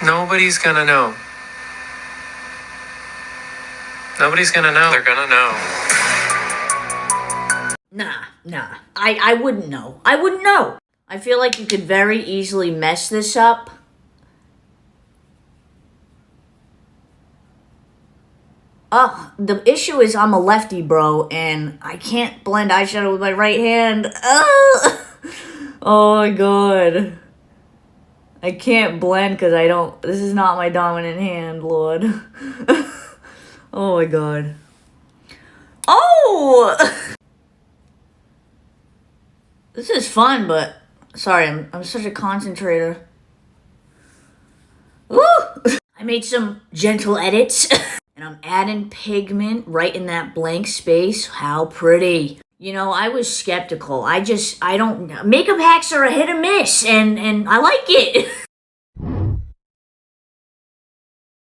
Nobody's gonna know. Nobody's gonna know. They're gonna know. Nah. I wouldn't know. I wouldn't know. I feel like you could very easily mess this up. The issue is I'm a lefty, bro, and I can't blend eyeshadow with my right hand. Oh my god. I can't blend because this is not my dominant hand, Lord. Oh my god. Oh! This is fun, but sorry, I'm such a concentrator. Woo! I made some gentle edits. And I'm adding pigment right in that blank space. How pretty. You know, I was skeptical. I don't... Makeup hacks are a hit or miss, and I like it.